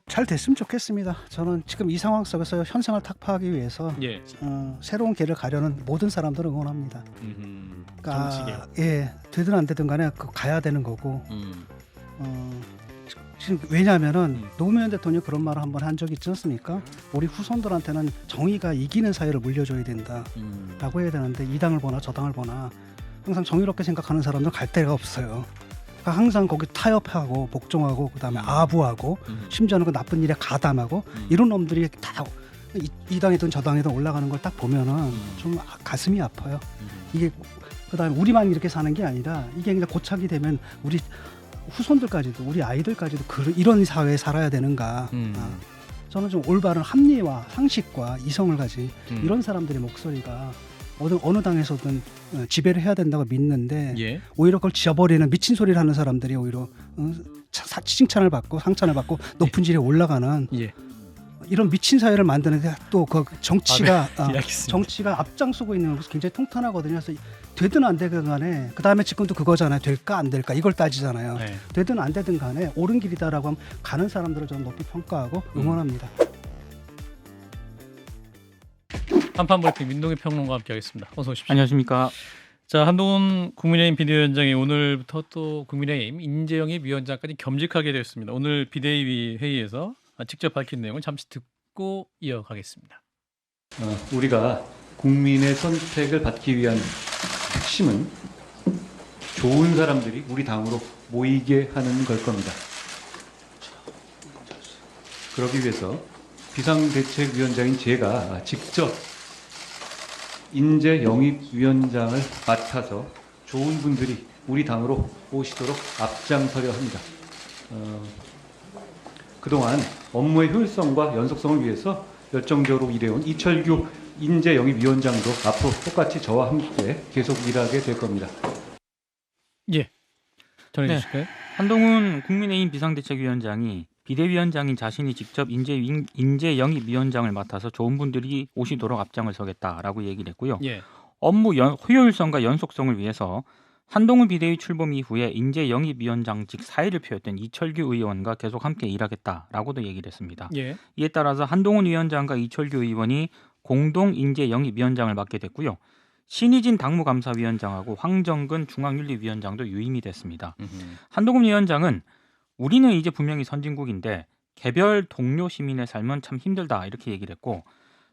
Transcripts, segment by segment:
잘 됐으면 좋겠습니다. 저는 지금 이 상황 속에서 현상을 타파하기 위해서 예. 새로운 길을 가려는 모든 사람들을 응원합니다. 정치계. 되든 안 되든 간에 가야 되는 거고. 음. 지금 왜냐하면은 음. 노무현 대통령이 그런 말을 한번 한 적이 있지 않습니까? 우리 후손들한테는 정의가 이기는 사회를 물려줘야 된다라고 해야 되는데 이 당을 보나 저 당을 보나 항상 정의롭게 생각하는 사람들 갈 데가 없어요. 그러니까 항상 거기 타협하고 복종하고 그다음에 아부하고 심지어는 그 나쁜 일에 가담하고 이런 놈들이 다 이 당이든 저 당이든 올라가는 걸 딱 보면은 좀 가슴이 아파요. 이게 그다음에 우리만 이렇게 사는 게 아니라 이게 그냥 고착이 되면 우리 후손들까지도 우리 아이들까지도 이런 사회에 살아야 되는가. 저는 좀 올바른 합리와 상식과 이성을 가진 이런 사람들의 목소리가 어느 당에서든 지배를 해야 된다고 믿는데 예. 오히려 그걸 지어버리는 미친 소리를 하는 사람들이 오히려 칭찬을 받고 상찬을 받고 높은 질에 올라가는 예. 이런 미친 사회를 만드는데 또 그 정치가 알겠습니다. 정치가 앞장서고 있는 것이 굉장히 통탄하거든요. 그래서 되든 안 되든 간에 그다음에 지금도 그거잖아요. 될까 안 될까 이걸 따지잖아요. 네. 되든 안 되든 간에 옳은 길이다라고 하면 가는 사람들을 저는 높이 평가하고 응원합니다. 한판 브리핑 민동희 평론가와 함께하겠습니다. 어서 오십시오. 안녕하십니까. 자, 한동훈 국민의힘 비대위원장이 오늘부터 또 국민의힘 인재영입 위원장까지 겸직하게 되었습니다. 오늘 비대위 회의에서 직접 밝힌 내용을 잠시 듣고 이어가겠습니다. 우리가 국민의 선택을 받기 위한 핵심은 좋은 사람들이 우리 당으로 모이게 하는 걸 겁니다. 그러기 위해서 비상대책위원장인 제가 직접 인재영입위원장을 맡아서 좋은 분들이 우리 당으로 오시도록 앞장서려 합니다. 그동안 업무의 효율성과 연속성을 위해서 열정적으로 일해온 이철규 인재영입위원장도 앞으로 똑같이 저와 함께 계속 일하게 될 겁니다. 예. 전해 주실까요? 한동훈 국민의힘 비상대책위원장이 비대위원장인 자신이 직접 인재영입위원장을 맡아서 좋은 분들이 오시도록 앞장을 서겠다라고 얘기를 했고요. 예. 업무 효율성과 연속성을 위해서 한동훈 비대위 출범 이후에 인재영입위원장직 사의를 표했던 이철규 의원과 계속 함께 일하겠다라고도 얘기를 했습니다. 예. 이에 따라서 한동훈 위원장과 이철규 의원이 공동 인재영입위원장을 맡게 됐고요. 신희진 당무감사위원장하고 황정근 중앙윤리위원장도 유임이 됐습니다. 한동훈 위원장은 우리는 이제 분명히 선진국인데 개별 동료 시민의 삶은 참 힘들다 이렇게 얘기를 했고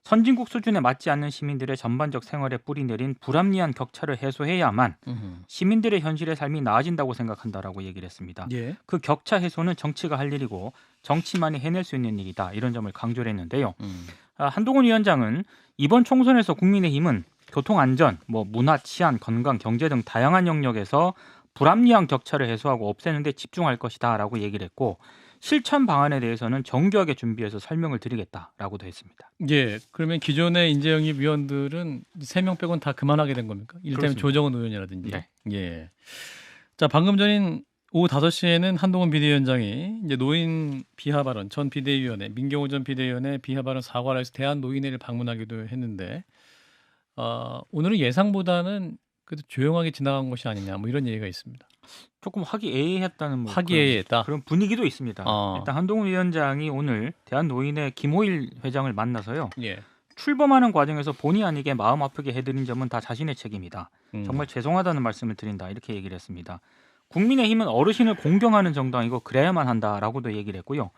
선진국 수준에 맞지 않는 시민들의 전반적 생활에 뿌리내린 불합리한 격차를 해소해야만 시민들의 현실의 삶이 나아진다고 생각한다라고 얘기를 했습니다. 예. 그 격차 해소는 정치가 할 일이고 정치만이 해낼 수 있는 일이다 이런 점을 강조를 했는데요. 한동훈 위원장은 이번 총선에서 국민의힘은 교통안전, 문화, 치안, 건강, 경제 등 다양한 영역에서 불합리한 격차를 해소하고 없애는 데 집중할 것이다 라고 얘기를 했고 실천 방안에 대해서는 정교하게 준비해서 설명을 드리겠다라고도 했습니다. 예. 그러면 기존의 인재영입 위원들은 3명 빼고는 다 그만하게 된 겁니까? 이를테면 그렇습니다. 조정은 의원이라든지. 네. 예. 자, 방금 전인 오후 5시에는 한동훈 비대위원장이 이제 노인 비하 발언, 전 비대위원회, 민경호 전 비대위원회 비하 발언 사과를 해서 대한노인회를 방문하기도 했는데 오늘은 예상보다는 그래도 조용하게 지나간 것이 아니냐 뭐 이런 얘기가 있습니다. 조금 화기애애했다는 화기애애했다. 그런 분위기도 있습니다. 일단 한동훈 위원장이 오늘 대한노인회 김호일 회장을 만나서요. 예. 출범하는 과정에서 본의 아니게 마음 아프게 해드린 점은 다 자신의 책임이다. 정말 죄송하다는 말씀을 드린다 이렇게 얘기를 했습니다. 국민의힘은 어르신을 공경하는 정당이고 그래야만 한다라고도 얘기를 했고요.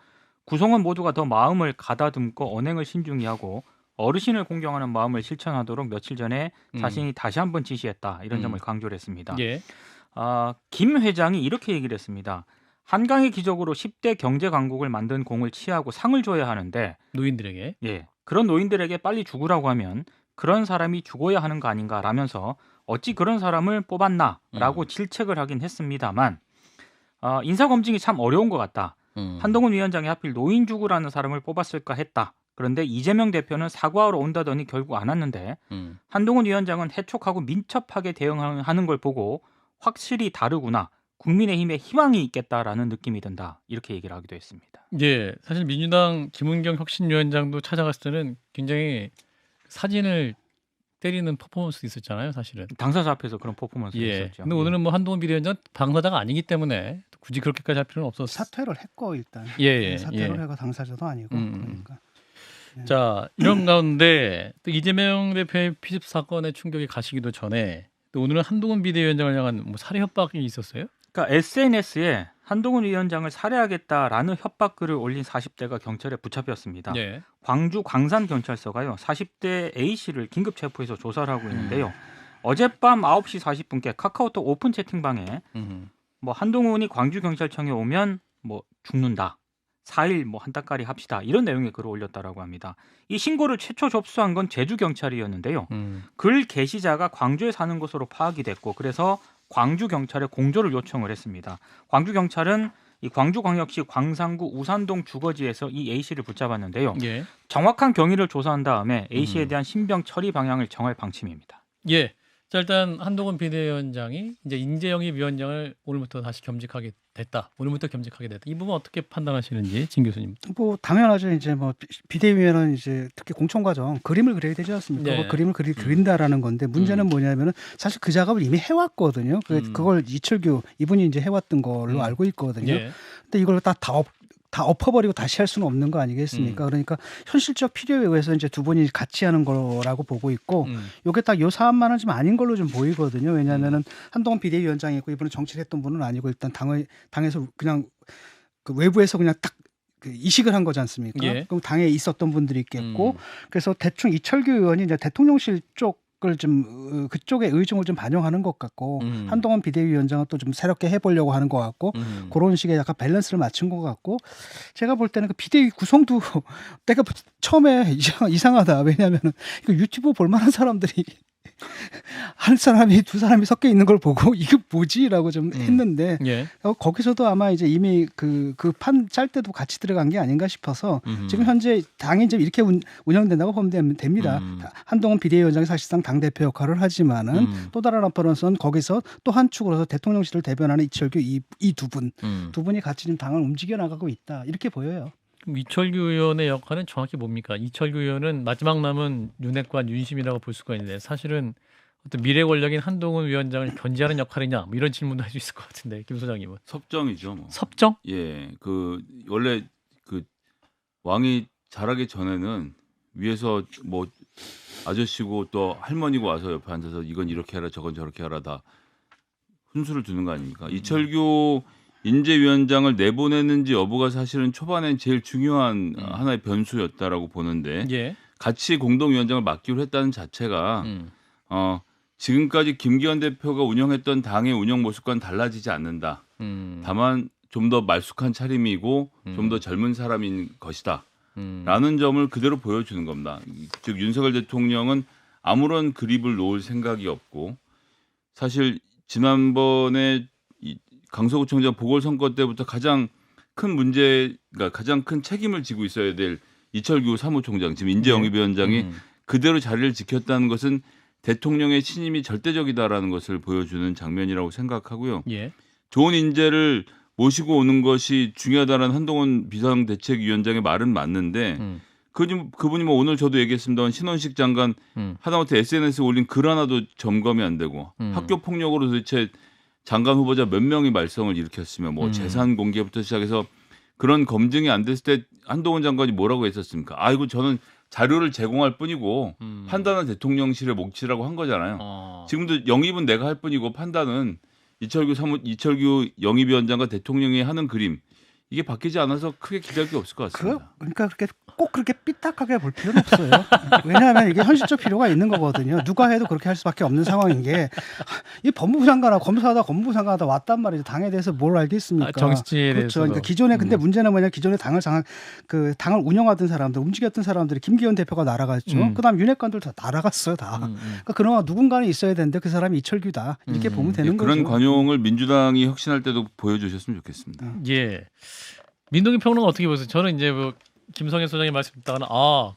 구성원 모두가 더 마음을 가다듬고 언행을 신중히 하고 어르신을 공경하는 마음을 실천하도록 며칠 전에 자신이 다시 한번 지시했다 이런 점을 강조를 했습니다. 예. 김 회장이 이렇게 얘기를 했습니다. 한강의 기적으로 10대 경제 강국을 만든 공을 치하고 상을 줘야 하는데 노인들에게. 예, 그런 노인들에게 빨리 죽으라고 하면 그런 사람이 죽어야 하는 거 아닌가라면서 어찌 그런 사람을 뽑았나라고 질책을 하긴 했습니다만 인사검증이 참 어려운 것 같다. 한동훈 위원장이 하필 노인 죽으라는 사람을 뽑았을까 했다. 그런데 이재명 대표는 사과하러 온다더니 결국 안 왔는데 한동훈 위원장은 해촉하고 민첩하게 대응하는 걸 보고 확실히 다르구나. 국민의힘에 희망이 있겠다라는 느낌이 든다. 이렇게 얘기를 하기도 했습니다. 예, 사실 민주당 김은경 혁신위원장도 찾아갔을 때는 굉장히 사진을 때리는 퍼포먼스도 있었잖아요, 사실은. 당사자 앞에서 그런 퍼포먼스가 예. 있었죠. 근데 오늘은 뭐 한동훈 비대위원장 당사자가 아니기 때문에 굳이 그렇게까지 할 필요는 없었어요. 사퇴를 했고 일단 예, 사퇴를 예. 해가 당사자도 아니고 그러니까. 자, 이런 가운데 또 이재명 대표의 피습 사건의 충격이 가시기도 전에 또 오늘은 한동훈 비대위원장을 향한 뭐 살해 협박이 있었어요? 그러니까 SNS에 한동훈 위원장을 살해하겠다라는 협박글을 올린 40대가 경찰에 붙잡혔습니다. 예. 광주 광산경찰서가요 40대 A씨를 긴급 체포해서 조사를 하고 있는데요. 어젯밤 9시 40분께 카카오톡 오픈 채팅방에 뭐 한동훈이 광주경찰청에 오면 뭐 죽는다. 4일 뭐 한 달까리 합시다. 이런 내용의 글을 올렸다라고 합니다. 이 신고를 최초 접수한 건 제주경찰이었는데요. 글 게시자가 광주에 사는 것으로 파악이 됐고 그래서 광주경찰에 공조를 요청을 했습니다. 광주경찰은 이 광주광역시 광산구 우산동 주거지에서 이 A씨를 붙잡았는데요. 예. 정확한 경위를 조사한 다음에 A씨에 대한 신병 처리 방향을 정할 방침입니다. 예. 자, 일단 한동훈 비대위원장이 이제 인재영입 위원장을 오늘부터 다시 겸직하게 됐다. 오늘부터 겸직하게 됐다. 이 부분 어떻게 판단하시는지 진 교수님. 뭐 당연하죠. 이제 뭐 비대위원은 이제 특히 공천 과정 그림을 그려야 되지 않습니까? 네. 그 그림을 그린다라는 건데 문제는 뭐냐면은 사실 그 작업을 이미 해왔거든요. 그걸 이철규 이분이 이제 해왔던 걸로 알고 있거든요. 예. 근데 이걸 다 엎어버리고 다시 할 수는 없는 거 아니겠습니까? 그러니까 현실적 필요에 의해서 이제 두 분이 같이 하는 거라고 보고 있고, 요게 딱 요 사안만은 좀 아닌 걸로 좀 보이거든요. 왜냐하면은 한동훈 비대위원장이 있고 이분은 정치를 했던 분은 아니고 일단 당에서 그냥 그 외부에서 그냥 딱 그 이식을 한 거지 않습니까? 예. 그럼 당에 있었던 분들이 있겠고, 그래서 대충 이철규 의원이 이제 대통령실 쪽을 좀 그쪽의 의중을 좀 반영하는 것 같고 한동훈 비대위원장은 또 좀 새롭게 해보려고 하는 것 같고 그런 식의 약간 밸런스를 맞춘 것 같고 제가 볼 때는 그 비대위 구성도 내가 처음에 이상하다. 왜냐하면은 이거 유튜브 볼만한 사람들이 한 사람이 두 사람이 섞여 있는 걸 보고 이게 뭐지라고 좀 했는데 예. 거기서도 아마 이제 이미 그 판 짤 때도 같이 들어간 게 아닌가 싶어서 지금 현재 당이 이제 이렇게 운영된다고 보면 됩니다. 한동훈 비대위원장이 사실상 당 대표 역할을 하지만은 또 다른 한편으로서는 거기서 또 한 축으로서 대통령실을 대변하는 이철규 이 두 분이 같이 지금 당을 움직여 나가고 있다 이렇게 보여요. 그럼 이철규 의원의 역할은 정확히 뭡니까? 이철규 의원은 마지막 남은 윤핵관 윤심이라고 볼 수가 있는데 사실은 어떤 미래 권력인 한동훈 위원장을 견제하는 역할이냐 뭐 이런 질문도 할 수 있을 것 같은데 김 소장님은 섭정이죠. 뭐. 섭정? 예, 그 원래 그 왕이 자라기 전에는 위에서 뭐 아저씨고 또 할머니고 와서 옆에 앉아서 이건 이렇게 해라 저건 저렇게 해라 다 훈수를 두는 거 아닙니까? 이철규 인재위원장을 내보내는지 여부가 사실은 초반엔 제일 중요한 하나의 변수였다라고 보는데 예. 같이 공동위원장을 맡기로 했다는 자체가 지금까지 김기현 대표가 운영했던 당의 운영 모습과는 달라지지 않는다. 다만 좀 더 말쑥한 차림이고 좀 더 젊은 사람인 것이다. 라는 점을 그대로 보여주는 겁니다. 즉 윤석열 대통령은 아무런 그립을 놓을 생각이 없고 사실 지난번에 강서구청장 보궐선거 때부터 가장 큰 문제가 가장 큰 책임을 지고 있어야 될 이철규 사무총장 지금 인재영입위원장이 그대로 자리를 지켰다는 것은 대통령의 신임이 절대적이다라는 것을 보여주는 장면이라고 생각하고요. 예. 좋은 인재를 모시고 오는 것이 중요하다는 한동훈 비상대책위원장의 말은 맞는데 그분이 뭐 오늘 저도 얘기했습니다만 신원식 장관 하다못해 SNS에 올린 글 하나도 점검이 안 되고 학교 폭력으로 도대체 장관 후보자 몇 명이 말썽을 일으켰으며 뭐 재산 공개부터 시작해서 그런 검증이 안 됐을 때 한동훈 장관이 뭐라고 했었습니까? 아이고 저는 자료를 제공할 뿐이고 판단은 대통령실의 몫이라고 한 거잖아요. 지금도 영입은 내가 할 뿐이고 판단은 이철규 영입위원장과 대통령이 하는 그림 이게 바뀌지 않아서 크게 기대할 게 없을 것 같습니다. 그러니까 꼭 그렇게 삐딱하게 볼 필요는 없어요. 왜냐하면 이게 현실적 필요가 있는 거거든요. 누가 해도 그렇게 할 수밖에 없는 상황인 게 이 법무부 장관하고 검사하다 왔단 말이죠. 당에 대해서 뭘 알겠습니까? 정치에 그렇죠. 대해서. 그러니까 기존에 근데 문제는 뭐냐? 기존에 당을 운영하던 사람들, 움직였던 사람들이 김기현 대표가 날아갔죠. 그다음 윤핵관들 다 날아갔어요. 다. 그러니까 그나마 누군가는 있어야 되는데 그 사람이 이철규다. 이렇게 보면 되는 거죠. 그런 관용을 민주당이 혁신할 때도 보여주셨으면 좋겠습니다. 예. 민동기 평론가 어떻게 보세요? 저는 이제 뭐 김성현 소장님 말씀 듣다가는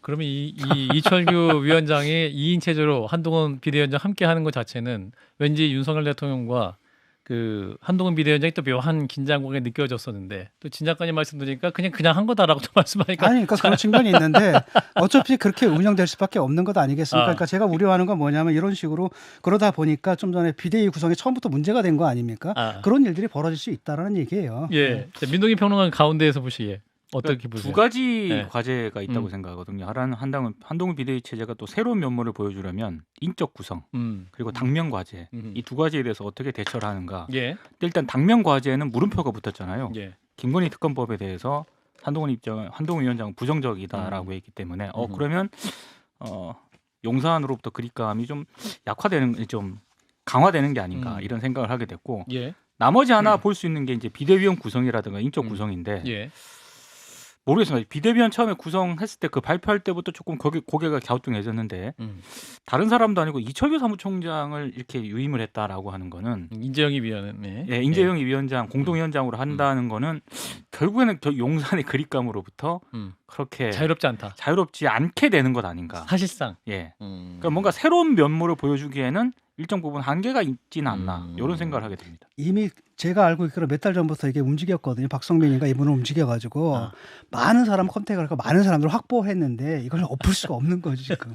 그러면 이철규 위원장이 2인 체제로 한동훈 비대위원장 함께 하는 것 자체는 왠지 윤석열 대통령과 그 한동훈 비대위원장이 또 묘한 긴장감이 느껴졌었는데 또 진 작가님 말씀 드리니까 그냥 한 거다라고 또 말씀하니까 아니, 그러니까 그런 측면이 있는데 어차피 그렇게 운영될 수밖에 없는 것 아니겠습니까? 아. 그러니까 제가 우려하는 건 뭐냐면 이런 식으로 그러다 보니까 좀 전에 비대위 구성이 처음부터 문제가 된 거 아닙니까? 그런 일들이 벌어질 수 있다라는 얘기예요. 예. 자, 민동기 평론가 가운데에서 보시기에 어떻게 보세요? 두 가지 네. 과제가 있다고 생각하거든요. 하나는 한동훈 비대위 체제가 또 새로운 면모를 보여주려면 인적 구성 그리고 당면 과제 이 두 가지에 대해서 어떻게 대처를 하는가. 예. 일단 당면 과제는 물음표가 붙었잖아요. 예. 김건희 특검법에 대해서 한동훈 위원장은 부정적이다라고 했기 때문에 그러면 용산으로부터 그립감이 좀 약화되는 좀 강화되는 게 아닌가 이런 생각을 하게 됐고 예. 나머지 하나 볼 수 있는 게 이제 비대위원 구성이라든가 인적 구성인데 예. 모르겠습니다. 비대위원 처음에 구성했을 때 그 발표할 때부터 조금 고개가 갸우뚱해졌는데 다른 사람도 아니고 이철규 사무총장을 이렇게 유임을 했다라고 하는 거는 인재영입 위원회. 예, 인재영입 위원장 공동위원장으로 한다는 거는 결국에는 저 용산의 그립감으로부터 그렇게 자유롭지 않게 되는 것 아닌가. 사실상. 예. 그러니까 뭔가 새로운 면모를 보여주기에는 일정 부분 한계가 있지는 않나 이런 생각을 하게 됩니다. 이미 제가 알고 있기로 몇 달 전부터 이게 움직였거든요. 박성민인가 이분을 움직여가지고 많은 사람 컨택을 하고 많은 사람들을 확보했는데 이걸 엎을 수가 없는 거지 지금.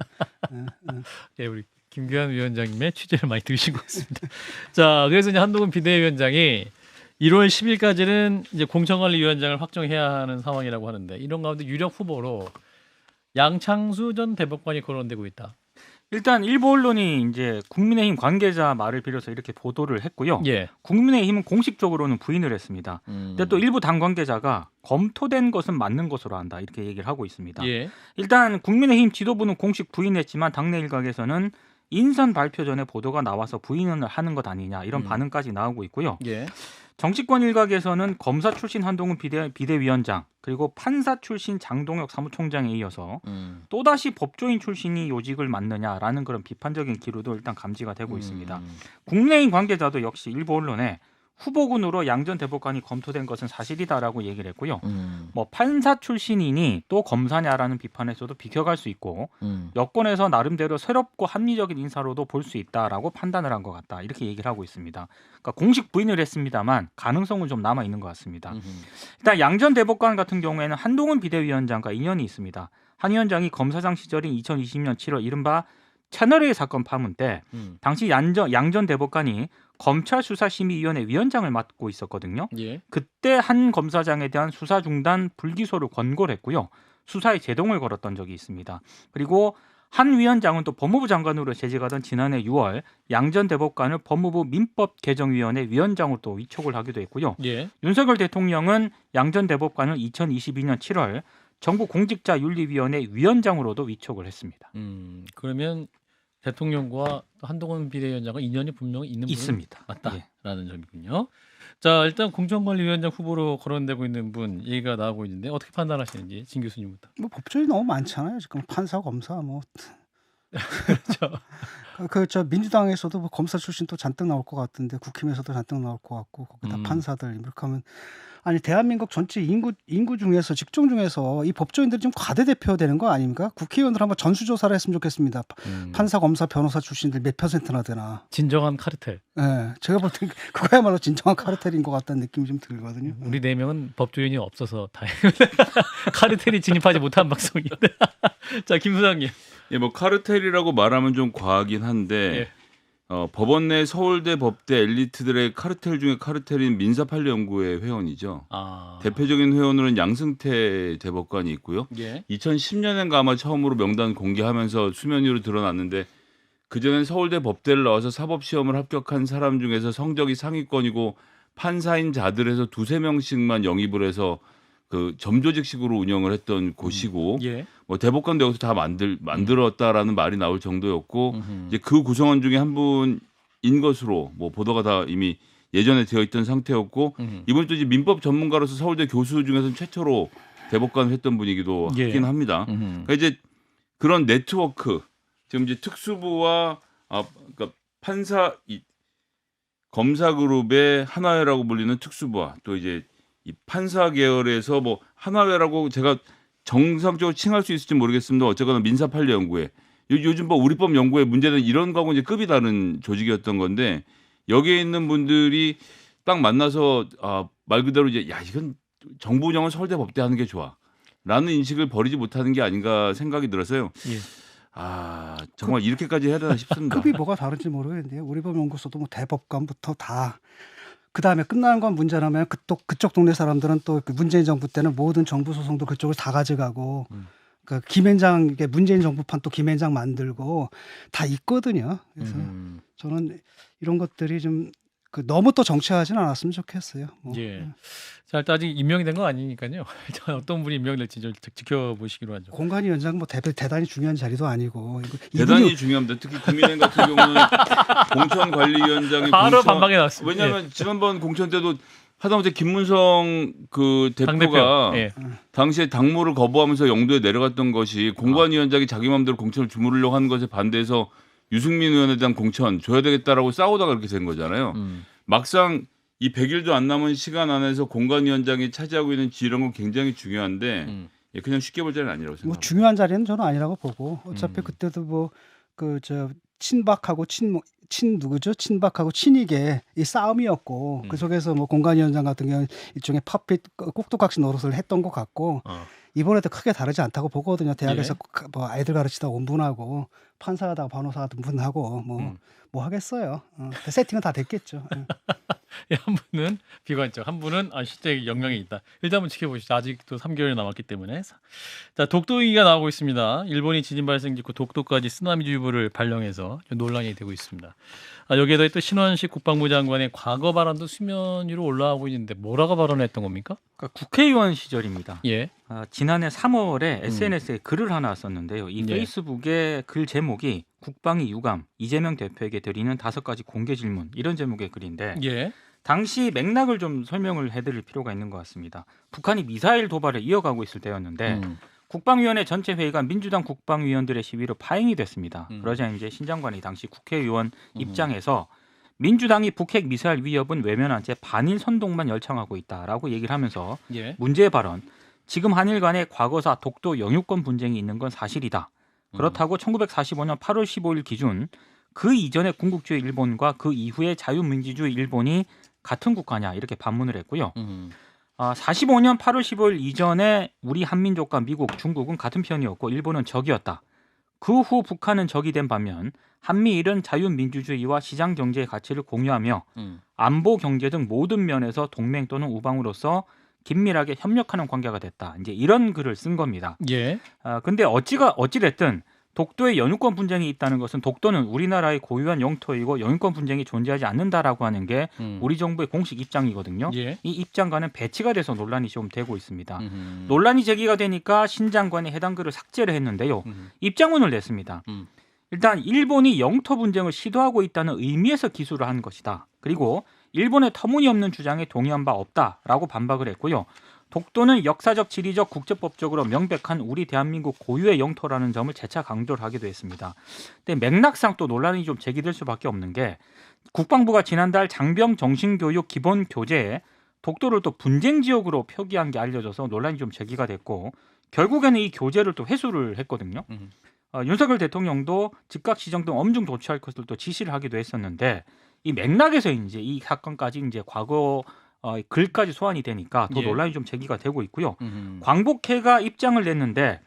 예, 우리 김규환 위원장님의 취재를 많이 들으신 것 같습니다. 자, 그래서 이제 한동훈 비대위원장이 1월 10일까지는 이제 공천관리위원장을 확정해야 하는 상황이라고 하는데 이런 가운데 유력 후보로 양창수 전 대법관이 거론되고 있다. 일단 일부 언론이 이제 국민의힘 관계자 말을 빌어서 이렇게 보도를 했고요. 예. 국민의힘은 공식적으로는 부인을 했습니다. 근데 또 일부 당 관계자가 검토된 것은 맞는 것으로 한다 이렇게 얘기를 하고 있습니다. 예. 일단 국민의힘 지도부는 공식 부인했지만 당내 일각에서는 인선 발표 전에 보도가 나와서 부인을 하는 것 아니냐 이런 반응까지 나오고 있고요. 예. 정치권 일각에서는 검사 출신 한동훈 비대위원장 그리고 판사 출신 장동혁 사무총장에 이어서 또다시 법조인 출신이 요직을 맡느냐라는 그런 비판적인 기류도 일단 감지가 되고 있습니다. 국내인 관계자도 역시 일부 언론에 후보군으로 양 전 대법관이 검토된 것은 사실이다라고 얘기를 했고요. 뭐 판사 출신이니 또 검사냐라는 비판에서도 비켜갈 수 있고 여권에서 나름대로 새롭고 합리적인 인사로도 볼 수 있다라고 판단을 한 것 같다 이렇게 얘기를 하고 있습니다. 그러니까 공식 부인을 했습니다만 가능성은 좀 남아 있는 것 같습니다. 일단 양 전 대법관 같은 경우에는 한동훈 비대위원장과 인연이 있습니다. 한 위원장이 검사장 시절인 2020년 7월 이른바 채널A 사건 파문 때 당시 양 전 대법관이 검찰수사심의위원회 위원장을 맡고 있었거든요. 예. 그때 한 검사장에 대한 수사 중단 불기소를 권고를 했고요. 수사에 제동을 걸었던 적이 있습니다. 그리고 한 위원장은 또 법무부 장관으로 재직하던 지난해 6월 양 전 대법관을 법무부 민법개정위원회 위원장으로 또 위촉을 하기도 했고요. 예. 윤석열 대통령은 양 전 대법관을 2022년 7월 정부공직자윤리위원회 위원장으로도 위촉을 했습니다. 그러면 대통령과 한동훈 비대위원장과 인연이 분명히 있는 분이 있습니다. 맞다라는 점이군요. 자, 일단 공천관리위원장 후보로 거론되고 있는 분 얘기가 나오고 있는데 어떻게 판단하시는지 진 교수님부터. 뭐 법조인이 너무 많잖아요. 지금 판사, 검사 뭐. 그렇죠. 민주당에서도 뭐 검사 출신도 잔뜩 나올 것 같은데 국힘에서도 잔뜩 나올 것 같고 거기다 판사들 이렇게 하면 아니 대한민국 전체 인구 중에서 직종 중에서 이 법조인들이 좀 과대대표되는 거 아닙니까? 국회의원들 한번 전수조사를 했으면 좋겠습니다. 판사, 검사, 변호사 출신들 몇 %나 되나? 진정한 카르텔. 네, 제가 볼 땐 그거야말로 진정한 카르텔인 것 같다는 느낌이 좀 들거든요. 우리 4명은 법조인이 없어서 다행입니다. 카르텔이 진입하지 못한 방송인데. 자, 김 부장님. 예, 뭐 카르텔이라고 말하면 좀 과하긴 한데 법원 내 서울대 법대 엘리트들의 카르텔 중에 카르텔인 민사판례연구회 회원이죠. 대표적인 회원으로는 양승태 대법관이 있고요. 예. 2010년인가 아마 처음으로 명단 공개하면서 수면 위로 드러났는데 그전엔 서울대 법대를 나와서 사법시험을 합격한 사람 중에서 성적이 상위권이고 판사인 자들에서 2-3명씩만 영입을 해서 그 점조직식으로 운영을 했던 곳이고 뭐 대법관도 여기서 다 만들었다라는 말이 나올 정도였고 이제 그 구성원 중에 한 분인 것으로 뭐 보도가 다 이미 예전에 되어 있던 상태였고 이분이 또 이제 민법 전문가로서 서울대 교수 중에서는 최초로 대법관을 했던 분이기도 하긴 합니다. 그러니까 이제 그런 네트워크 지금 이제 특수부와 그러니까 검사 그룹의 하나회라고 불리는 특수부와 또 이제 이 판사 계열에서 뭐 하나회라고 제가 정상적으로 칭할 수 있을지 모르겠습니다. 어쨌거나 민사판례연구회 요즘 뭐 우리법 연구회 문제는 이런 거하고 이제 급이 다른 조직이었던 건데 여기에 있는 분들이 딱 만나서 말 그대로 이제 야 이건 정부 운영은 서울대 법대 하는 게 좋아라는 인식을 버리지 못하는 게 아닌가 생각이 들어서요. 예. 정말 이렇게까지 해야 되나 싶습니다. 급이 뭐가 다른지 모르겠는데요. 우리 법연구소도 뭐 대법관부터 다. 그 다음에 끝나는 건 문제라면 그쪽 동네 사람들은 또 그 문재인 정부 때는 모든 정부 소송도 그쪽을 다 가져가고 그 김앤장 이게 문재인 정부판 또 김앤장 만들고 다 있거든요. 그래서 저는 이런 것들이 좀 너무 또 정치화하지는 않았으면 좋겠어요. 뭐. 예. 자, 일단 아직 임명이 된 건 아니니까요. 일단 어떤 분이 임명될지 좀 지켜보시기로 하죠. 공관위원장 뭐 대단히 중요한 자리도 아니고 대단히 중요합니다. 특히 국민의힘 같은 경우는 공천관리위원장이 바로 반박에 나왔습니다. 왜냐하면 지난번 공천 때도 하다못해 김문성 그 대표가 예. 당시에 당무를 거부하면서 영도에 내려갔던 것이 공관위원장이 자기 마음대로 공천을 주무르려고 하는 것에 반대해서 유승민 의원에 대한 공천 줘야 되겠다라고 싸우다가 그렇게 된 거잖아요. 막상 이 100일도 안 남은 시간 안에서 공관위원장이 차지하고 있는 지위란 건 굉장히 중요한데 그냥 쉽게 볼 자리는 아니라고 생각합니다. 뭐 중요한 자리는 저는 아니라고 보고 어차피 그때도 뭐 친박하고 누구죠? 친박하고 친이계 이 싸움이었고 그 속에서 뭐 공관위원장 같은 경우는 일종의 팝핏 꼭두각시 노릇을 했던 것 같고 이번에도 크게 다르지 않다고 보거든요. 대학에서 뭐 아이들 가르치다 온 분하고 판사하다가 변호사 같은 분하고 뭐 하겠어요. 세팅은 다 됐겠죠. 한 분은 비관적, 한 분은 실제 역량이 있다. 일단 한번 지켜보시죠. 아직도 3개월이 남았기 때문에. 자, 독도 얘기가 나오고 있습니다. 일본이 지진 발생 직후 독도까지 쓰나미주의보를 발령해서 논란이 되고 있습니다. 여기에 더해 또 신원식 국방부 장관의 과거 발언도 수면 위로 올라오고 있는데 뭐라고 발언했던 겁니까? 그러니까 국회의원 시절입니다. 예. 지난해 3월에 SNS에 글을 하나 썼는데요. 이 페이스북의 글 제목이 국방위 유감, 이재명 대표에게 드리는 5가지 공개 질문 이런 제목의 글인데 예. 당시 맥락을 좀 설명을 해드릴 필요가 있는 것 같습니다. 북한이 미사일 도발을 이어가고 있을 때였는데 국방위원회 전체 회의가 민주당 국방위원들의 시위로 파행이 됐습니다. 그러자 이제 신 장관이 당시 국회의원 입장에서 민주당이 북핵 미사일 위협은 외면한 채 반일 선동만 열창하고 있다라고 얘기를 하면서 문제의 발언. 지금 한일 간의 과거사 독도 영유권 분쟁이 있는 건 사실이다. 그렇다고 1945년 8월 15일 기준 그 이전의 군국주의 일본과 그 이후의 자유민주주의 일본이 같은 국가냐 이렇게 반문을 했고요. 45년 8월 15일 이전에 우리 한민족과 미국, 중국은 같은 편이었고 일본은 적이었다. 그 후 북한은 적이 된 반면 한미일은 자유민주주의와 시장경제의 가치를 공유하며 안보, 경제 등 모든 면에서 동맹 또는 우방으로서 긴밀하게 협력하는 관계가 됐다. 이제 이런 글을 쓴 겁니다. 예. 근데 어찌됐든 독도에 영유권 분쟁이 있다는 것은 독도는 우리나라의 고유한 영토이고 영유권 분쟁이 존재하지 않는다라고 하는 게 우리 정부의 공식 입장이거든요. 이 입장과는 배치가 돼서 논란이 좀 되고 있습니다. 논란이 제기가 되니까 신 장관이 해당 글을 삭제를 했는데요. 입장문을 냈습니다. 일단 일본이 영토 분쟁을 시도하고 있다는 의미에서 기술을 한 것이다. 그리고 일본의 터무니없는 주장에 동의한 바 없다라고 반박을 했고요. 독도는 역사적, 지리적, 국제법적으로 명백한 우리 대한민국 고유의 영토라는 점을 재차 강조를 하기도 했습니다. 근데 맥락상 또 논란이 좀 제기될 수밖에 없는 게 국방부가 지난달 장병 정신교육 기본 교재에 독도를 또 분쟁 지역으로 표기한 게 알려져서 논란이 좀 제기가 됐고 결국에는 이 교재를 또 회수를 했거든요. 윤석열 대통령도 즉각 시정 등 엄중 조치할 것을 또 지시를 하기도 했었는데 이 맥락에서 이제 이 사건까지 이제 과거 글까지 소환이 되니까 더 논란이 좀 제기가 되고 있고요. 광복회가 입장을 냈는데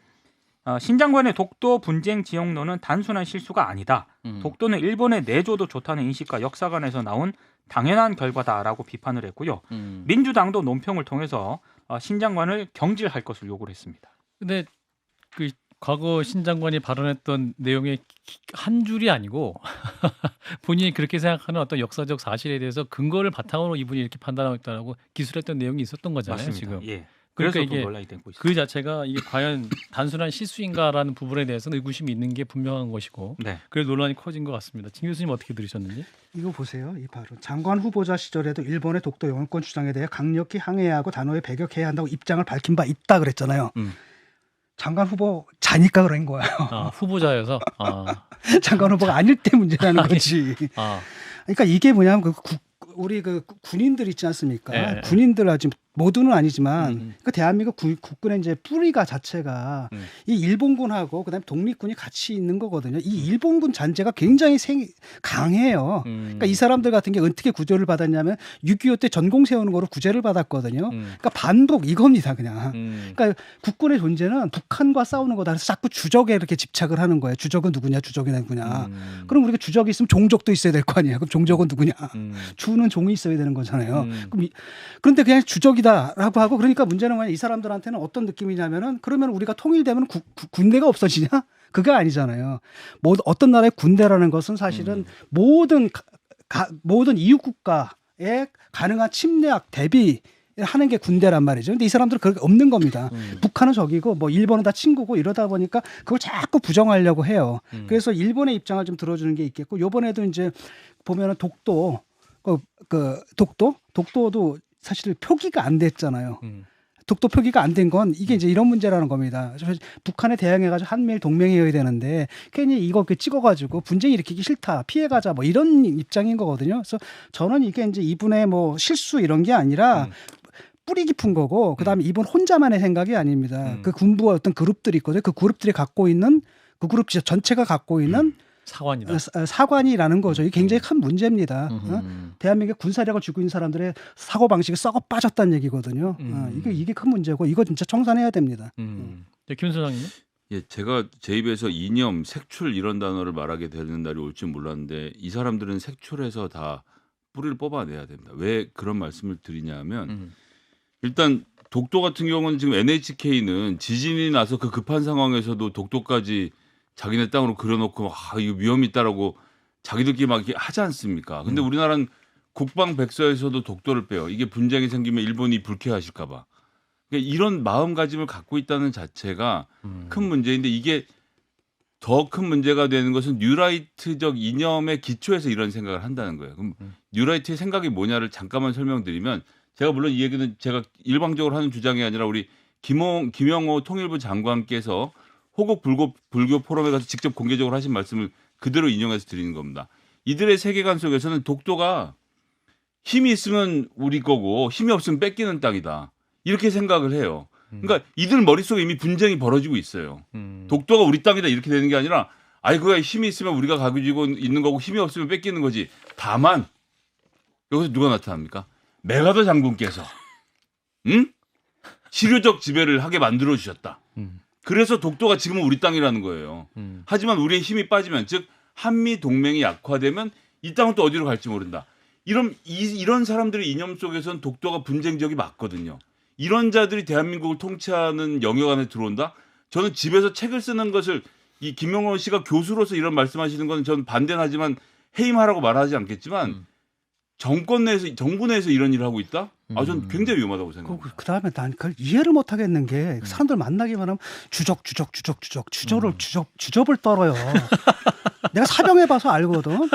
신 장관의 독도 분쟁 지역론은 단순한 실수가 아니다. 독도는 일본의 내줘도 좋다는 인식과 역사관에서 나온 당연한 결과다라고 비판을 했고요. 민주당도 논평을 통해서 신 장관을 경질할 것을 요구를 했습니다. 근데 그 과거 신 장관이 발언했던 내용의 한 줄이 아니고 본인이 그렇게 생각하는 어떤 역사적 사실에 대해서 근거를 바탕으로 이분이 이렇게 판단하고 있다라고 기술했던 내용이 있었던 거잖아요. 맞습니다. 지금. 예. 그러니까 그래서 이게 논란이 되고 있습니다. 그 자체가 이게 과연 단순한 실수인가라는 부분에 대해서는 의구심이 있는 게 분명한 것이고 그래서 논란이 커진 것 같습니다. 진 교수님 어떻게 들으셨는지? 이거 보세요. 이 발언. 장관 후보자 시절에도 일본의 독도 영유권 주장에 대해 강력히 항의해야 하고 단호히 배격해야 한다고 입장을 밝힌 바 있다 그랬잖아요. 장관 후보자니까 그런 거예요. 후보자여서 장관 후보가 아닐 때 문제라는 거지. 그러니까 이게 뭐냐면 우리 군인들 있지 않습니까? 군인들 지금 모두는 아니지만 그 대한민국 국군의 이제 뿌리가 자체가 이 일본군하고 그다음에 독립군이 같이 있는 거거든요. 이 일본군 잔재가 굉장히 강해요. 그러니까 이 사람들 같은 게 어떻게 구조를 받았냐면 6.25 때 전공 세우는 거로 구제를 받았거든요. 그러니까 반복 이겁니다, 그냥. 그러니까 국군의 존재는 북한과 싸우는 거다. 그래서 자꾸 주적에 이렇게 집착을 하는 거예요. 주적은 누구냐, 주적이 누구냐. 그럼 우리가 주적이 있으면 종족도 있어야 될 거 아니에요. 그럼 종족은 누구냐? 주는 종이 있어야 되는 거잖아요. 그런데 그냥 주적이다라고 하고 그러니까 문제는 뭐냐 이 사람들한테는 어떤 느낌이냐면은 그러면 우리가 통일되면 군대가 없어지냐? 그게 아니잖아요. 뭐 어떤 나라의 군대라는 것은 사실은 모든 이웃 국가에 가능한 침략 대비 하는 게 군대란 말이죠. 근데 이 사람들은 그렇게 없는 겁니다. 북한은 적이고 뭐 일본은 다 친구고 이러다 보니까 그걸 자꾸 부정하려고 해요. 그래서 일본의 입장을 좀 들어주는 게 있겠고 이번에도 이제 보면은 독도도 사실 표기가 안 됐잖아요. 독도 표기가 안 된 건 이게 이제 이런 문제라는 겁니다. 북한에 대항해가지고 한미일 동맹이어야 되는데 괜히 이거 찍어가지고 분쟁 일으키기 싫다, 피해가자 뭐 이런 입장인 거거든요. 그래서 저는 이게 이제 이분의 뭐 실수 이런 게 아니라 뿌리 깊은 거고 그다음에 이분 혼자만의 생각이 아닙니다. 그 군부와 어떤 그룹들이 있거든요. 그 그룹들이 갖고 있는 그 그룹 전체가 갖고 있는 사관이라는 거죠. 이게 굉장히 큰 문제입니다. 대한민국 군사력을 쥐고 있는 사람들의 사고 방식이 썩어 빠졌다는 얘기거든요. 이게 큰 문제고 이거 진짜 청산해야 됩니다. 김 소장님? 예, 제가 제 입에서 이념, 색출 이런 단어를 말하게 되는 날이 올지 몰랐는데 이 사람들은 색출해서 다 뿌리를 뽑아내야 됩니다. 왜 그런 말씀을 드리냐면 일단 독도 같은 경우는 지금 NHK는 지진이 나서 그 급한 상황에서도 독도까지 자기네 땅으로 그려놓고 이거 위험이 있다라고 자기들끼리 막 이렇게 하지 않습니까? 근데 우리나라는 국방백서에서도 독도를 빼요. 이게 분쟁이 생기면 일본이 불쾌하실까 봐. 그러니까 이런 마음가짐을 갖고 있다는 자체가 큰 문제인데 이게 더 큰 문제가 되는 것은 뉴라이트적 이념의 기초에서 이런 생각을 한다는 거예요. 그럼 뉴라이트의 생각이 뭐냐를 잠깐만 설명드리면 제가 물론 이 얘기는 제가 일방적으로 하는 주장이 아니라 우리 김영호 통일부 장관께서 호국 불교 포럼에 가서 직접 공개적으로 하신 말씀을 그대로 인용해서 드리는 겁니다. 이들의 세계관 속에서는 독도가 힘이 있으면 우리 거고 힘이 없으면 뺏기는 땅이다. 이렇게 생각을 해요. 그러니까 이들 머릿속에 이미 분쟁이 벌어지고 있어요. 독도가 우리 땅이다 이렇게 되는 게 아니라 그가 힘이 있으면 우리가 가지고 있는 거고 힘이 없으면 뺏기는 거지. 다만 여기서 누가 나타납니까? 메가더 장군께서 실효적 지배를 하게 만들어 주셨다. 그래서 독도가 지금은 우리 땅이라는 거예요. 하지만 우리의 힘이 빠지면 즉 한미 동맹이 약화되면 이 땅은 또 어디로 갈지 모른다. 이런 사람들의 이념 속에서는 독도가 분쟁적이 맞거든요. 이런 자들이 대한민국을 통치하는 영역 안에 들어온다. 저는 집에서 책을 쓰는 것을 이 김영호 씨가 교수로서 이런 말씀하시는 건 저는 반대는 하지만 해임하라고 말하지 않겠지만 정권 내에서 정부 내에서 이런 일을 하고 있다? 저는 굉장히 위험하다고 생각합니다. 그다음에 난 그걸 이해를 못 하겠는 게 사람들 만나기만 하면 주접을 떨어요. 내가 사병해 봐서 알거든.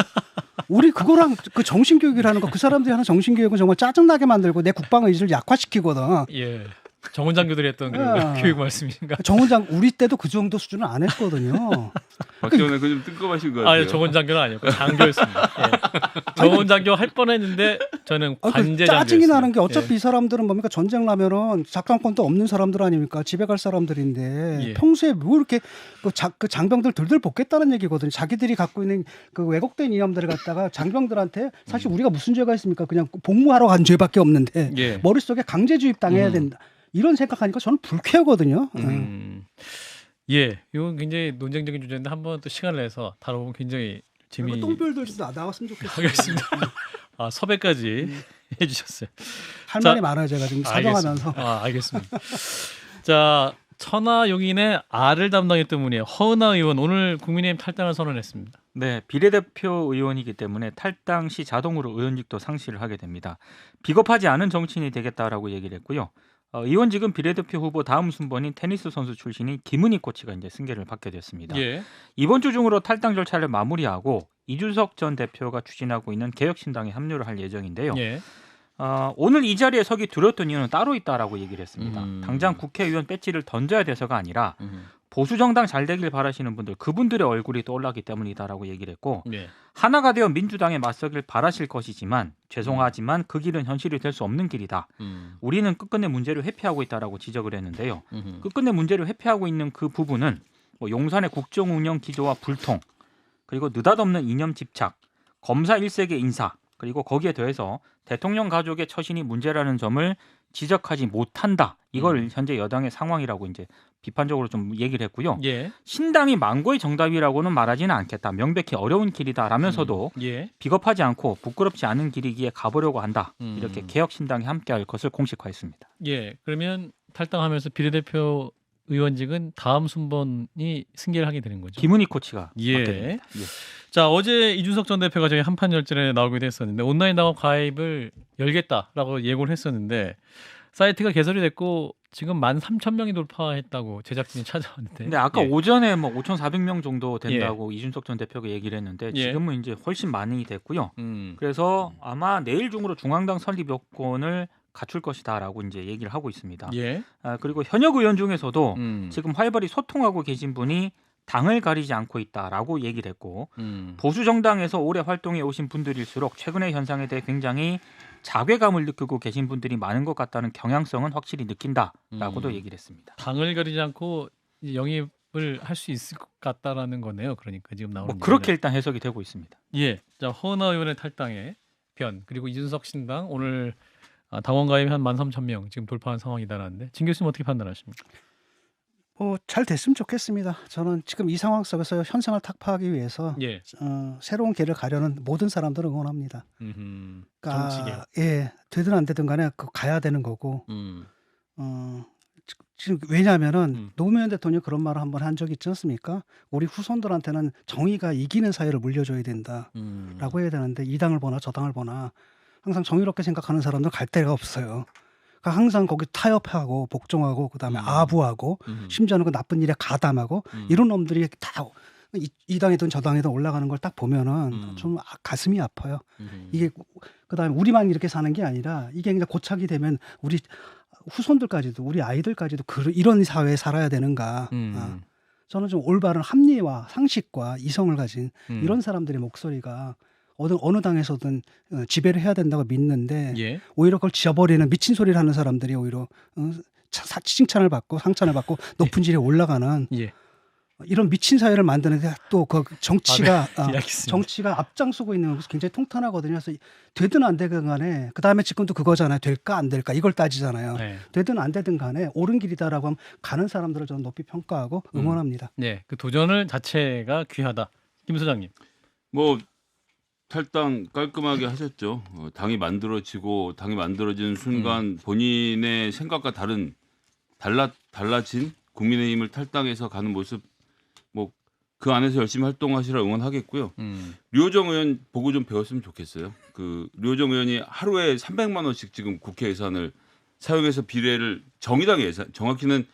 우리 그거랑 그 정신교육이라는 거 그 사람들이 하는 정신교육은 정말 짜증나게 만들고 내 국방 의지를 약화시키거든. 예. 정원 장교들이 했던 그 교육 말씀이신가? 정원 장 우리 때도 그 정도 수준은 안 했거든요. 박지원은 그 좀 뜬금하신 거 같아요. 정원 장교는 아니었고 장교였습니다. 예. 정원 장교 할 뻔했는데 저는 관제 장교였습니다. 짜증이 나는 게 어차피 이 사람들은 뭡니까 전쟁 나면은 작전권도 없는 사람들 아닙니까? 집에 갈 사람들인데 평소에 뭐 이렇게 그 장병들 들들 볶겠다는 얘기거든요. 자기들이 갖고 있는 그 왜곡된 이념들을 갖다가 장병들한테 사실 우리가 무슨 죄가 있습니까? 그냥 복무하러 간 죄밖에 없는데 머릿속에 강제 주입 당해야 된다. 이런 생각하니까 저는 불쾌하거든요. 예, 이건 굉장히 논쟁적인 주제인데 한번 또 시간을 내서 다뤄보면 굉장히 재미. 똥별들 나왔으면 좋겠어요. 하겠습니다. 섭외까지 해주셨어요. 할 말이 많아요, 제가 지금 사정하면서. 알겠습니다. 자, 천하용인의 R을 담당했던 분이에요. 허은하 의원 오늘 국민의힘 탈당을 선언했습니다. 네, 비례대표 의원이기 때문에 탈당 시 자동으로 의원직도 상실을 하게 됩니다. 비겁하지 않은 정치인이 되겠다라고 얘기를 했고요. 의원직은 비례대표 후보 다음 순번인 테니스 선수 출신인 김은희 코치가 이제 승계를 받게 됐습니다. 이번 주 중으로 탈당 절차를 마무리하고 이준석 전 대표가 추진하고 있는 개혁신당에 합류를 할 예정인데요. 오늘 이 자리에 서기 두려웠던 이유는 따로 있다라고 얘기를 했습니다. 당장 국회의원 배지를 던져야 돼서가 아니라 보수 정당 잘 되길 바라시는 분들 그분들의 얼굴이 떠올랐기 때문이다라고 얘기를 했고 예. 하나가 되어 민주당에 맞서길 바라실 것이지만 죄송하지만 그 길은 현실이 될 수 없는 길이다. 우리는 끝끝내 문제를 회피하고 있다라고 지적을 했는데요. 끝끝내 문제를 회피하고 있는 그 부분은 뭐 용산의 국정 운영 기조와 불통, 그리고 느닷없는 이념 집착, 검사 일색의 인사, 그리고 거기에 더해서 대통령 가족의 처신이 문제라는 점을 지적하지 못한다. 이걸 현재 여당의 상황이라고 이제 비판적으로 좀 얘기를 했고요. 예. 신당이 망고의 정답이라고는 말하지는 않겠다. 명백히 어려운 길이다라면서도 예. 비겁하지 않고 부끄럽지 않은 길이기에 가보려고 한다. 이렇게 개혁 신당이 함께할 것을 공식화했습니다. 예. 그러면 탈당하면서 비례대표 의원직은 다음 순번이 승계를 하게 되는 거죠. 김은희 코치가 예. 맡게 됩니다. 예. 자, 어제 이준석 전 대표가 저희 한판 열전에 나오기도 했었는데 온라인 당원 가입을 열겠다라고 예고를 했었는데 사이트가 개설이 됐고 지금 13,000명이 돌파했다고 제작진이 찾아왔는데. 근데 아까 예. 오전에 뭐 5,400명 정도 된다고 이준석 전 대표가 얘기를 했는데 예. 지금은 이제 훨씬 많이 됐고요. 그래서 아마 내일 중으로 중앙당 설립 여건을 갖출 것이다라고 이제 얘기를 하고 있습니다. 예. 그리고 현역 의원 중에서도 음. 지금 활발히 소통하고 계신 분이 당을 가리지 않고 있다라고 얘기를 했고 보수 정당에서 오래 활동해 오신 분들일수록 최근의 현상에 대해 굉장히 자괴감을 느끼고 계신 분들이 많은 것 같다는 경향성은 확실히 느낀다라고도 얘기를 했습니다. 당을 가리지 않고 영입을 할 수 있을 것 같다라는 거네요. 그러니까 지금 나오는 뭐 그렇게 얘기가. 일단 해석이 되고 있습니다. 예. 자, 허은하 의원의 탈당의 변 그리고 이준석 신당 오늘 당원 가입 한 13,000명 지금 돌파한 상황이다라는데 진 교수님 어떻게 판단하십니까? 잘 됐으면 좋겠습니다. 저는 지금 이 상황 속에서 현상을 타파하기 위해서 예. 새로운 길을 가려는 모든 사람들을 응원합니다. 그러니까, 정치계. 예, 되든 안 되든 간에 가야 되는 거고. 음. 지금 왜냐하면은 노무현 대통령이 그런 말을 한번 한 적이 있지 않습니까? 우리 후손들한테는 정의가 이기는 사회를 물려줘야 된다라고 해야 되는데 이 당을 보나 저 당을 보나 항상 정의롭게 생각하는 사람들 갈 데가 없어요. 그러니까 항상 거기 타협하고 복종하고 그다음에 아부하고 심지어는 그 나쁜 일에 가담하고 이런 놈들이 다 이 당이든 저 당이든 올라가는 걸 딱 보면은 좀 가슴이 아파요. 이게 그다음에 우리만 이렇게 사는 게 아니라 이게 그냥 고착이 되면 우리 후손들까지도 우리 아이들까지도 이런 사회에 살아야 되는가. 저는 좀 올바른 합리와 상식과 이성을 가진 이런 사람들의 목소리가 어느 당에서든 지배를 해야 된다고 믿는데 예. 오히려 그걸 지어버리는 미친 소리를 하는 사람들이 오히려 칭찬을 받고 상찬을 받고 높은 지에 올라가는 예. 이런 미친 사회를 만드는데 또 그 정치가 알겠습니다. 정치가 앞장서고 있는 것이 굉장히 통탄하거든요. 그래서 되든 안 되든 간에 그다음에 지금도 그거잖아요. 될까 안 될까 이걸 따지잖아요. 네. 되든 안 되든 간에 옳은 길이다라고 하면 가는 사람들을 저는 높이 평가하고 응원합니다. 네. 그 도전을 자체가 귀하다. 김 소장님. 뭐 탈당 깔끔하게 하셨죠. 당이 만들어지고 당이 만들어지는 순간 본인의 생각과 달라진 국민의힘을 탈당해서 가는 모습 뭐 그 안에서 열심히 활동하시라 응원하겠고요. 류호정 의원 보고 좀 배웠으면 좋겠어요. 그 류호정 의원이 하루에 300만 원씩 지금 국회 예산을 사용해서 비례를 정의당 예산 정확히는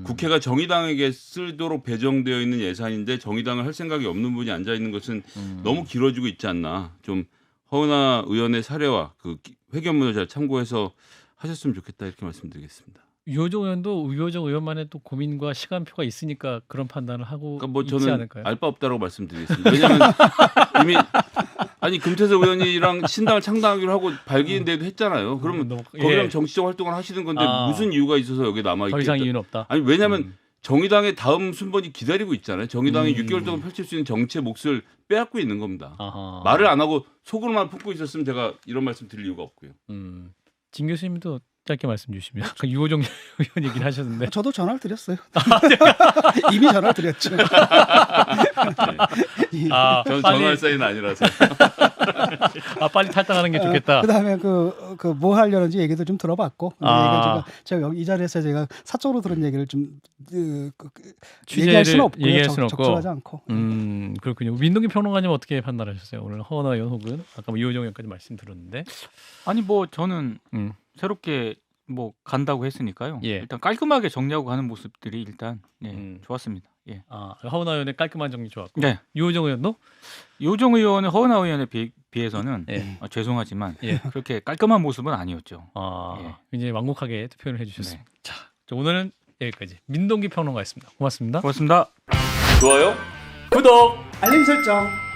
국회가 정의당에게 쓰도록 배정되어 있는 예산인데 정의당을 할 생각이 없는 분이 앉아 있는 것은 너무 길어지고 있지 않나. 좀 허은하 의원의 사례와 그 회견문을 잘 참고해서 하셨으면 좋겠다 이렇게 말씀드리겠습니다. 유호정 의원도 유호정 의원만의 또 고민과 시간표가 있으니까 그런 판단을 하고 그러니까 뭐 있지 저는 않을까요? 알 바 없다라고 말씀드리겠습니다. 왜냐하면 이미 금태섭 의원이랑 신당을 창당하기로 하고 발기인대도 했잖아요. 그러면 거기랑 정치적 활동을 하시는 건데 무슨 이유가 있어서 여기 남아 있겠다. 더 이상 이유는 없다. 아니 왜냐하면 정의당의 다음 순번이 기다리고 있잖아요. 정의당이 6개월 동안 펼칠 수 있는 정치의 몫을 빼앗고 있는 겁니다. 아하. 말을 안 하고 속으로만 품고 있었으면 제가 이런 말씀 드릴 이유가 없고요. 진 교수님도 짧게 말씀 주시면 아까 유호정 의원 얘기를 하셨는데 저도 전화를 드렸어요. 이미 전화를 드렸죠. 저는 전화할 사이는 아니라서. 빨리 탈당하는 게 좋겠다. 그다음에 뭐 하려는지 얘기도 좀 들어봤고 제가 여기 이 자리에서 제가 사적으로 들은 얘기를 좀 얘기할 수는 없고요. 얘기할 수는 없고. 적절하지 않고. 그렇군요. 민동기 평론가님 어떻게 판단하셨어요? 오늘 허은하 의원 혹은 아까 유호정 의원까지 말씀 들었는데. 아니 뭐 저는 새롭게 뭐 간다고 했으니까요. 예. 일단 깔끔하게 정리하고 가는 모습들이 일단 좋았습니다. 예. 허은하 의원의 깔끔한 정리 좋았고. 네. 유호정 의원도 유호정 의원은 허은하 의원에 비해서는 예. 죄송하지만 예. 그렇게 깔끔한 모습은 아니었죠. 굉장히 완곡하게 투표를 해주셨습니다. 네. 자, 오늘은 여기까지 민동기 평론가였습니다. 고맙습니다. 고맙습니다. 좋아요. 구독. 알림 설정.